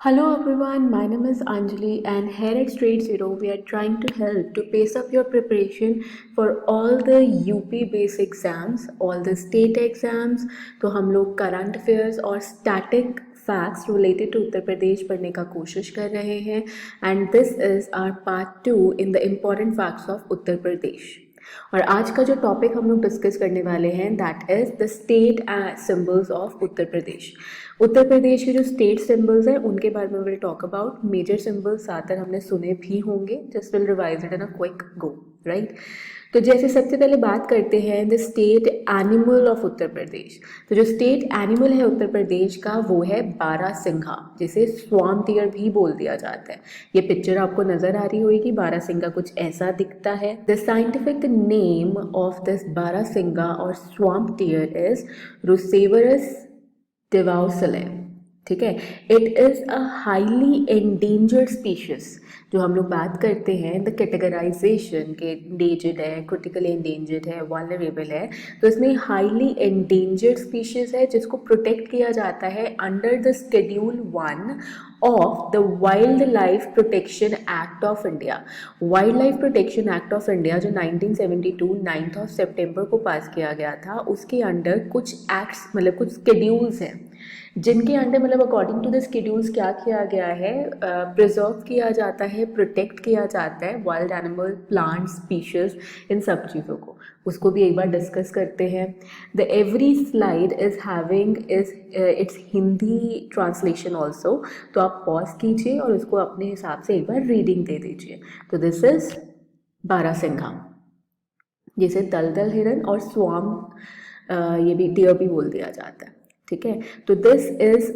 Hello everyone, my name is Anjali and here at Straight Zero we are trying to help to pace up your preparation for all the UP based exams, all the state exams। तो हम लोग current affairs और static facts related to Uttar Pradesh पढ़ने का कोशिश कर रहे हैं and this is our part 2 in the important facts of Uttar Pradesh. और आज का जो टॉपिक हम लोग डिस्कस करने वाले हैं that is the state symbols of Uttar Pradesh. Uttar Pradesh के जो स्टेट सिंबल्स हैं उनके बारे में will talk about. Major symbols ज़्यादातर हमने सुने भी होंगे, just will revise it in a quick go, right. तो जैसे सबसे पहले बात करते हैं the state animal of Uttar Pradesh. तो जो स्टेट एनिमल है उत्तर प्रदेश का वो है बारहसिंघा, जिसे स्वाम डियर भी बोल दिया जाता है। ये पिक्चर आपको नजर आ रही होगी, बारहसिंघा कुछ ऐसा दिखता है। The scientific name of this barasingha और swamp deer is Rucervus duvaucelii, ठीक है। It is a highly endangered species. जो हम लोग बात करते हैं द कैटेगराइजेशन के एंडेंजर्ड है, क्रिटिकली एंडेंजर्ड है, वल्नरेबल है, तो इसमें हाईली एंडेंजर्ड स्पीशीज है जिसको प्रोटेक्ट किया जाता है under the schedule 1 of the wild life protection act of India. Wild life protection act of India जो 1972 9 सितंबर को पास किया गया था, उसके अंडर कुछ एक्ट्स मतलब कुछ शेड्यूल्स हैं जिनके अंडर मतलब अकॉर्डिंग टू द शेड्यूल्स क्या किया गया है, प्रिजर्व किया जाता है, प्रोटेक्ट किया जाता है वाइल्ड एनिमल, प्लांट स्पीशीज, इन सब चीज़ों को। उसको भी एक बार डिस्कस करते हैं। The every slide is having is it's Hindi translation also, तो आप पॉज कीजिए और उसको अपने हिसाब से एक बार रीडिंग दे दीजिए। तो दिस इज बारहसिंघा, जिसे दलदल हिरन और स्वाम ये भी डियर भी बोल दिया जाता है, ठीक है। तो दिस इज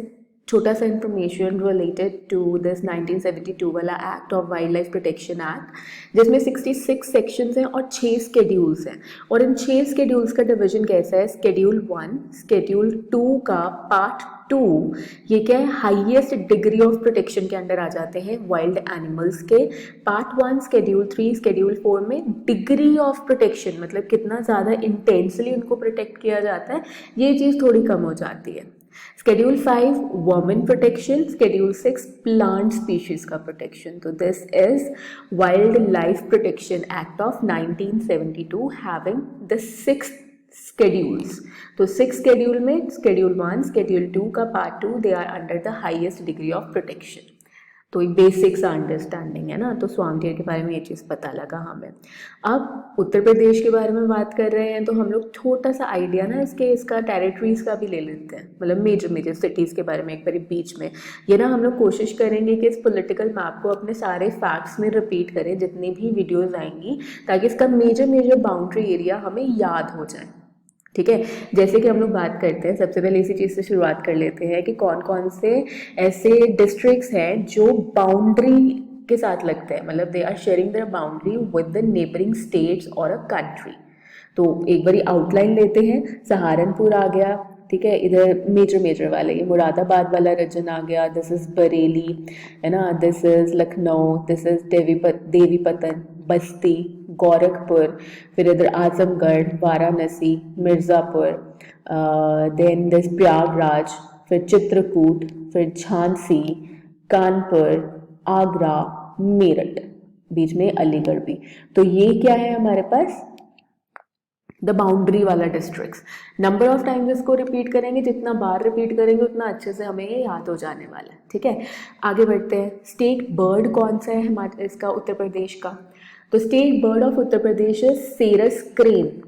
छोटा सा इंफॉर्मेशन रिलेटेड टू दिस 1972 वाला act of wild life protection act, जिसमें 66 सेक्शंस हैं और 6 स्केड्यूल्स हैं। और इन 6 स्केड्यूल्स का डिवीजन कैसा है, शेड्यूल 1, शेड्यूल 2 का पार्ट 2, ये क्या है, हाईएस्ट डिग्री ऑफ प्रोटेक्शन के अंडर आ जाते हैं वाइल्ड एनिमल्स के। पार्ट 1 शेड्यूल 3 शेड्यूल 4 में डिग्री ऑफ प्रोटेक्शन मतलब कितना ज़्यादा इंटेंसली उनको प्रोटेक्ट किया जाता है, ये चीज़ थोड़ी कम हो जाती है। Schedule 5 vermin protection, schedule 6 plant species का प्रोटेक्शन। तो this is wild life protection act of 1972 having the 6 schedules। तो 6 शेड्यूल में शेड्यूल 1 शेड्यूल 2 का part 2 they are under the highest degree of protection. तो एक बेसिक सा अंडरस्टैंडिंग है ना। तो स्वाम डियर के बारे में ये चीज़ पता लगा हमें। अब उत्तर प्रदेश के बारे में बात कर रहे हैं तो हम लोग छोटा सा आइडिया ना इसका टेरिटरीज का भी ले लेते हैं, मतलब मेजर सिटीज़ के बारे में एक बार बीच में। ये ना हम लोग कोशिश करेंगे कि इस पॉलिटिकल मैप को अपने सारे फैक्ट्स में रिपीट करें जितनी भी वीडियोज़ आएंगी, ताकि इसका मेजर बाउंड्री एरिया हमें याद हो जाए, ठीक है। जैसे कि हम लोग बात करते हैं, सबसे पहले इसी चीज़ से शुरुआत कर लेते हैं कि कौन कौन से ऐसे डिस्ट्रिक्ट्स हैं जो बाउंड्री के साथ लगते हैं, मतलब they are sharing their boundary with the neighbouring states और अ कंट्री। तो एक बारी आउटलाइन लेते हैं। सहारनपुर आ गया, ठीक है, इधर मेजर वाले, ये मुरादाबाद वाला रीजन आ गया, दिस इज़ बरेली, है ना, this is Lucknow, this is Devipatan, Basti, Gorakhpur, फिर इधर आजमगढ़, वाराणसी, मिर्ज़ापुर, देन दिस प्रयागराज, फिर चित्रकूट, फिर झांसी, कानपुर, आगरा, मेरठ, बीच में अलीगढ़ भी। तो ये क्या है हमारे पास, द बाउंड्री वाला डिस्ट्रिक्ट्स। नंबर ऑफ टाइम्स इसको रिपीट करेंगे, जितना बार रिपीट करेंगे उतना अच्छे से हमें ये याद हो जाने वाला है, ठीक है। आगे बढ़ते हैं। स्टेट बर्ड कौन सा है हमारे इसका उत्तर प्रदेश का, तो स्टेट बर्ड ऑफ उत्तर प्रदेश है सेरस क्रेन।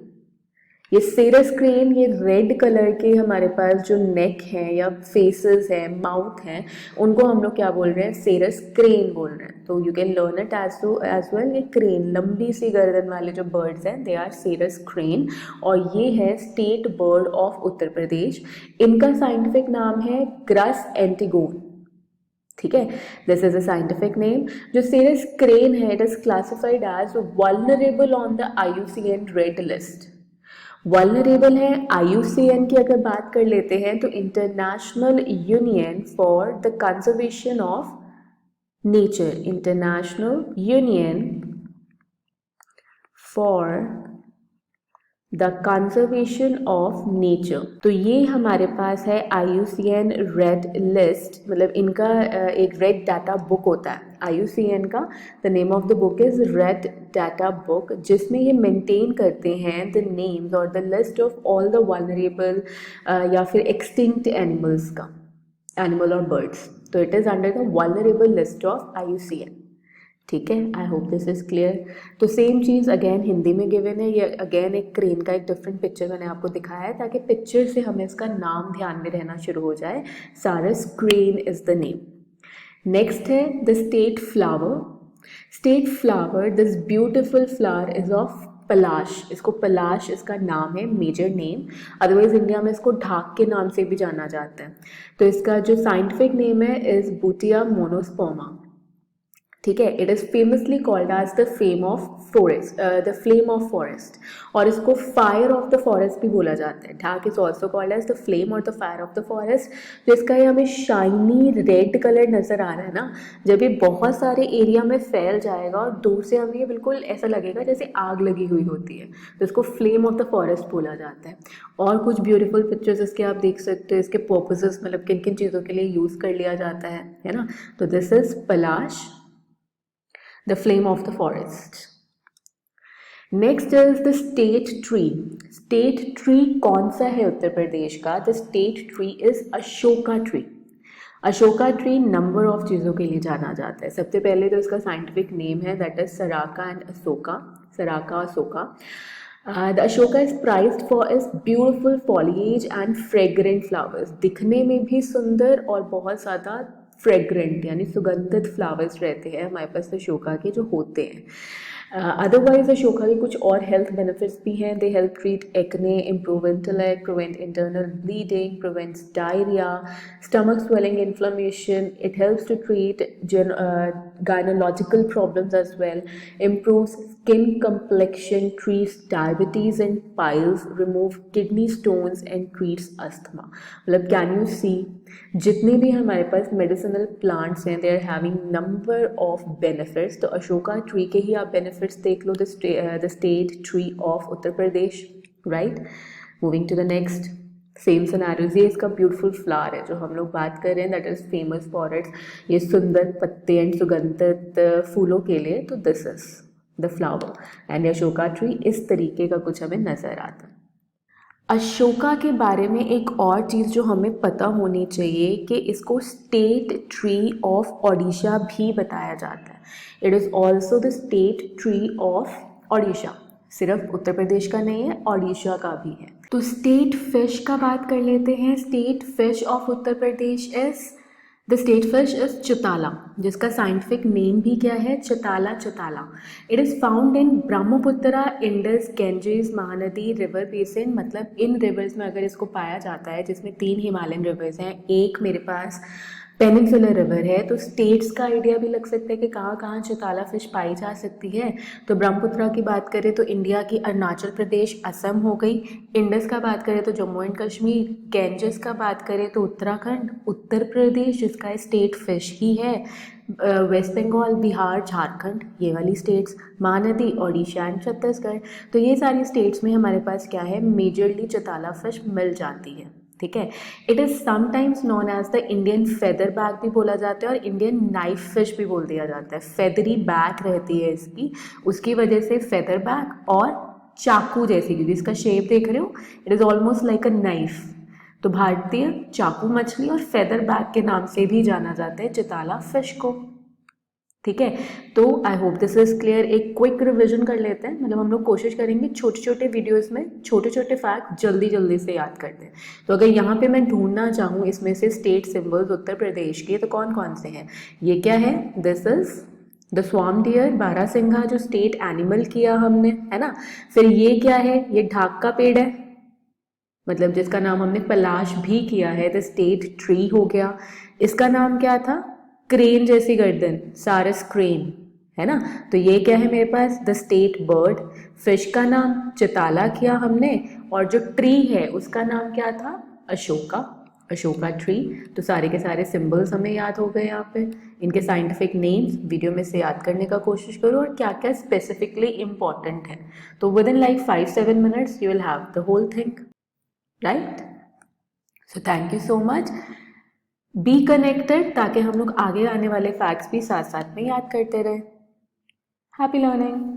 ये सेरस क्रेन, ये रेड कलर के हमारे पास जो नेक हैं या फेसेस हैं, माउथ हैं, उनको हम लोग क्या बोल रहे हैं, सेरस क्रेन बोल रहे हैं। तो you can learn it as well. ये क्रेन, लंबी सी गर्दन वाले जो बर्ड्स हैं, दे आर सेरस क्रेन, और ये है state bird of Uttar Pradesh. इनका साइंटिफिक नाम है ग्रस एंटिगोन, ठीक है, this is a scientific name. जो सेरस क्रेन है it is classified as vulnerable on the IUCN red list. Vulnerable है IUCN की अगर बात कर लेते हैं तो international union for the conservation of nature, international union for the conservation of nature. तो ये हमारे पास है IUCN रेड लिस्ट, मतलब इनका एक रेड डाटा बुक होता है IUCN का। The name of the book is red data book, जिसमें ये मेंटेन करते हैं द नेम्स और the list of all the vulnerable या फिर एक्सटिंक्ट एनिमल्स का, एनिमल और बर्ड्स। तो it is under the vulnerable list of IUCN। ठीक है, I hope this is clear. तो सेम चीज़ अगेन हिंदी में गिवन है। ये अगेन एक क्रेन का एक डिफरेंट पिक्चर मैंने आपको दिखाया है ताकि पिक्चर से हमें इसका नाम ध्यान में रहना शुरू हो जाए। Sarus crane is the name. Next है the state flower. State flower, this beautiful flower is of Palash. इसको पलाश इसका नाम है, मेजर नेम। अदरवाइज इंडिया में इसको ढाक के नाम से भी जाना जाता है। तो इसका जो साइंटिफिक नेम है इज़ बुटिया मोनोस्पर्मा। ठीक है, it is famously called as the flame of forest, the flame of forest, और इसको फायर ऑफ द फॉरेस्ट भी बोला जाता है। Dhak is also called as the flame और the fire of the forest. तो इसका ये हमें शाइनी रेड कलर नज़र आ रहा है ना, जब ये बहुत सारे एरिया में फैल जाएगा और दूर से हमें ये बिल्कुल ऐसा लगेगा जैसे आग लगी हुई होती है, तो इसको फ्लेम ऑफ द फॉरेस्ट बोला जाता है। और कुछ ब्यूटीफुल पिक्चर्स इसके आप देख सकते हो, इसके पर्पसेस मतलब किन किन चीज़ों के लिए यूज़ कर लिया जाता है ना। तो this is Palash, the flame of the forest. Next is the state tree. State tree कौन सा है उत्तर प्रदेश का? The state tree is Ashoka tree. Ashoka tree number of चीज़ों के लिए जाना जाता है। सबसे पहले तो इसका साइंटिफिक नेम है that is Saraca and Ashoka, Saraca Ashoka. The Ashoka is prized for its beautiful foliage and fragrant flowers. दिखने में भी सुंदर और बहुत ज़्यादा फ्रेग्रेंट यानी सुगंधित फ्लावर्स रहते हैं हमारे पास अशोका के जो होते हैं। अदरवाइज अशोका के कुछ और हेल्थ बेनिफिट्स भी हैं। They help treat acne, improve intellect, prevent internal bleeding, prevents diarrhoea, stomach swelling, inflammation. It helps to treat gynecological problems as well, improves skin complexion, treats diabetes and piles, remove kidney stones and treats asthma। मतलब can you see जितने भी हमारे पास medicinal plants हैं they are having number of benefits. तो Ashoka tree के ही आप बेनिफिट्स देख लो, the state tree of Uttar Pradesh, right. Moving to the next same scenarios. ये इसका ब्यूटीफुल फ्लावर है जो हम लोग बात कर रहे हैं, that is famous for its ये सुंदर पत्ते एंड सुगंधित फूलों के लिए। तो this is the flower and Ashoka tree इस तरीके का कुछ हमें नज़र आता है। अशोका के बारे में एक और चीज़ जो हमें पता होनी चाहिए कि इसको स्टेट ट्री ऑफ ओडिशा भी बताया जाता है। It is also the state tree of Odisha, सिर्फ उत्तर प्रदेश का नहीं है, ओडिशा का भी है। तो स्टेट फिश का बात कर लेते हैं। State fish of Uttar Pradesh is the state fish is chitala, जिसका साइंटिफिक नेम भी क्या है? Chitala chitala. It is found in Brahmaputra, Indus, Ganges, Mahanadi river basin. मतलब इन रिवर्स में अगर इसको पाया जाता है, जिसमें 3 हिमालयन रिवर्स हैं, एक मेरे पास पेनिनसुलर रिवर है, तो स्टेट्स का आइडिया भी लग सकता है कि कहाँ कहाँ चिताला फिश पाई जा सकती है। तो ब्रह्मपुत्रा की बात करें तो इंडिया की अरुणाचल प्रदेश, असम हो गई। इंडस का बात करें तो जम्मू एंड कश्मीर। गेंजेस का बात करें तो उत्तराखंड, उत्तर प्रदेश जिसका स्टेट फिश ही है। वेस्ट बंगाल, बिहार, झारखंड, ये वाली स्टेट्स। महानदी, ओडिशा एंड छत्तीसगढ़। तो ये सारी स्टेट्स में हमारे पास क्या है? मेजरली चिताला फिश मिल जाती है। ठीक है। It is sometimes known as the Indian feather bag भी बोला जाता है और इंडियन नाइफ फिश भी बोल दिया जाता है। फेदरी बैक रहती है इसकी, उसकी वजह से फेदर बैग, और चाकू जैसी क्योंकि इसका शेप देख रहे हो, it is almost like a knife. तो भारतीय चाकू मछली और फेदर बैग के नाम से भी जाना जाता है चिताला फिश को। ठीक है, तो I hope this is clear. एक क्विक रिविजन कर लेते हैं, मतलब हम लोग कोशिश करेंगे छोटे छोटे वीडियोस में छोटे छोटे फैक्ट जल्दी जल्दी से याद करते हैं। तो अगर यहाँ पे मैं ढूंढना चाहूँ इसमें से स्टेट सिंबल्स उत्तर प्रदेश के, तो कौन कौन से हैं? ये क्या है? दिस इज द स्वाम डियर, बारहसिंघा जो स्टेट एनिमल किया हमने, है ना। फिर ये क्या है? ये ढाक का पेड़ है, मतलब जिसका नाम हमने पलाश भी किया है, द स्टेट ट्री हो गया। इसका नाम क्या था? क्रेन जैसी गर्दन, सारस क्रेन, है ना। तो ये क्या है मेरे पास? The state bird. फिश का नाम चिताला किया हमने, और जो ट्री है उसका नाम क्या था? अशोका। अशोका ट्री, तो सारे के सारे सिंबल्स हमें याद हो गए यहाँ पे। इनके साइंटिफिक नेम्स वीडियो में से याद करने का कोशिश करो और क्या क्या स्पेसिफिकली इम्पॉर्टेंट है। तो within like 5-7 minutes you will have the whole thing, right? So thank you so much. Be connected, ताकि हम लोग आगे आने वाले फैक्ट्स भी साथ साथ में याद करते रहें। Happy learning.